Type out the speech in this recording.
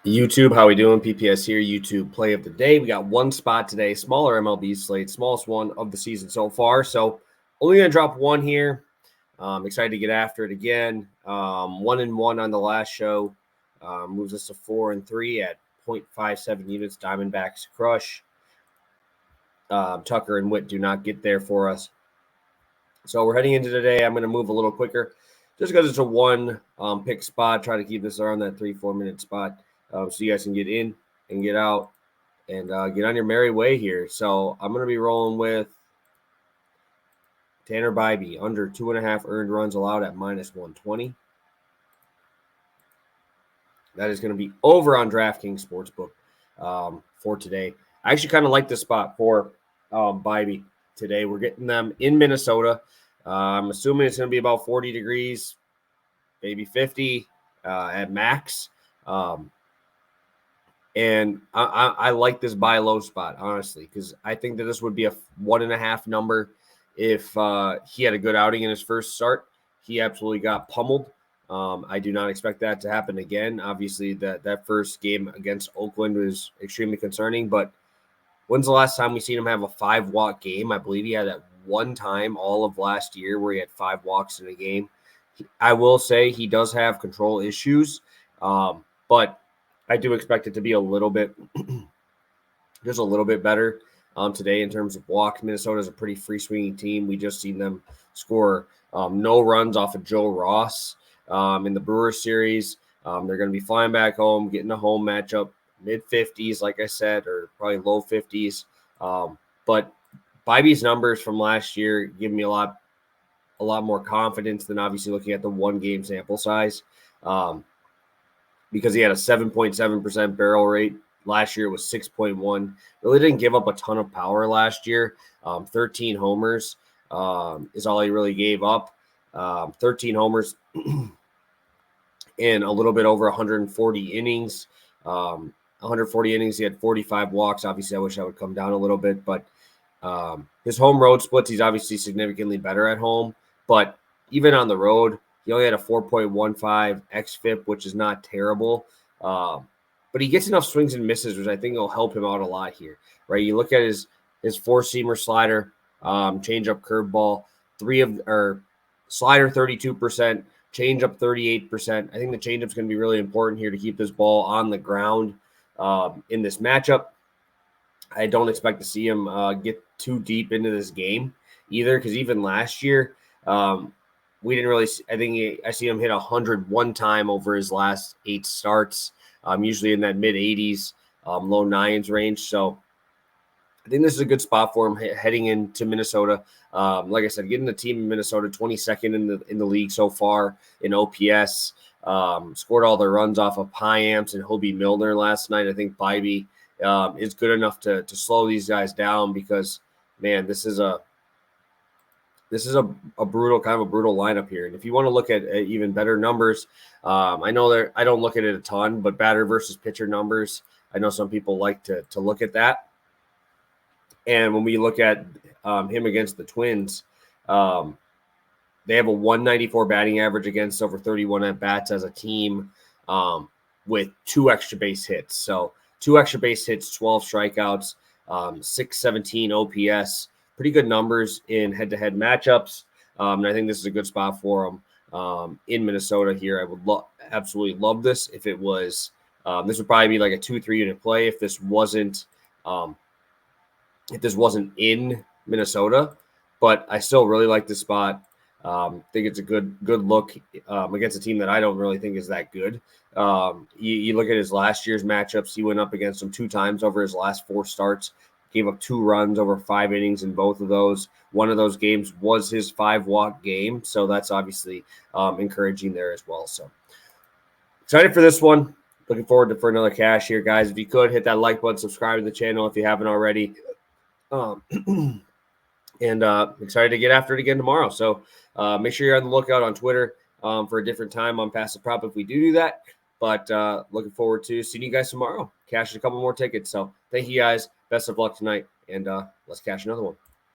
YouTube, how we doing? PPS here, YouTube play of the day. We got one spot today, smaller MLB slate, smallest one of the season so far. So only going to drop one here. Excited to get after it again. 1-1 on the last show. Moves us to 4-3 at 0.57 units. Diamondbacks crush. Tucker and Witt do not get there for us. So we're heading into today. I'm going to move a little quicker just because it's a one pick spot. Try to keep this around that 3-4 minute spot. So you guys can get in and get out and get on your merry way here. So I'm going to be rolling with Tanner Bybee, under 2.5 earned runs allowed at -120. That is going to be over on DraftKings Sportsbook for today. I actually kind of like this spot for Bybee today. We're getting them in Minnesota. I'm assuming it's going to be about 40 degrees, maybe 50 at max. And I like this buy low spot, honestly, because I think that this would be a 1.5 number if he had a good outing in his first start. He absolutely got pummeled. I do not expect that to happen again. Obviously, that first game against Oakland was extremely concerning, but when's the last time we seen him have a 5-walk game? I believe he had that one time all of last year where he had 5 walks in a game. I will say he does have control issues, but I do expect it to be a little bit, just a little bit better today in terms of walk. Minnesota is a pretty free-swinging team. We just seen them score no runs off of Joe Ross in the Brewers series. They're going to be flying back home, getting a home matchup, mid-50s, like I said, or probably low 50s. But Bybee's numbers from last year give me a lot more confidence than obviously looking at the one-game sample size. Because he had a 7.7% barrel rate. Last year it was 6.1. Really didn't give up a ton of power last year. 13 homers is all he really gave up. 13 homers in a little bit over 140 innings. 140 innings, he had 45 walks. Obviously, I wish I would come down a little bit, but his home road splits, he's obviously significantly better at home. But even on the road, he only had a 4.15 xFIP, which is not terrible. But he gets enough swings and misses, which I think will help him out a lot here, right? You look at his four-seamer slider, changeup, curveball, slider 32%, changeup 38%. I think the changeup's going to be really important here to keep this ball on the ground in this matchup. I don't expect to see him get too deep into this game either, because even last year, we didn't really – I see him hit 100 one time over his last 8 starts, usually in that mid-80s, low 9s range. So I think this is a good spot for him heading into Minnesota. Like I said, getting the team in Minnesota, 22nd in the league so far in OPS. Scored all their runs off of Piamps and Hobie Milner last night. I think Bybee is good enough to slow these guys down because, man, this is a brutal lineup here. And if you want to look at even better numbers, I know I don't look at it a ton, but batter versus pitcher numbers, I know some people like to look at that. And when we look at him against the Twins, they have a 194 batting average against over 31 at-bats as a team with 2 extra base hits. So 2 extra base hits, 12 strikeouts, 617 OPS. Pretty good numbers in head-to-head matchups. And I think this is a good spot for him in Minnesota here. I would absolutely love this if it was this would probably be like a 2-3 unit play if this wasn't in Minnesota. But I still really like this spot. Think it's a good look against a team that I don't really think is that good. You look at his last year's matchups. He went up against them 2 times over his last 4 starts. Gave up 2 runs over 5 innings in both of those. One of those games was his 5-walk game, so that's obviously encouraging there as well. So excited for this one. Looking forward for another cash here, guys. If you could, hit that like button, subscribe to the channel if you haven't already. And excited to get after it again tomorrow. So make sure you're on the lookout on Twitter for a different time on Pass the Prop if we do that. But looking forward to seeing you guys tomorrow. Cash a couple more tickets. So thank you guys. Best of luck tonight, and let's cash another one.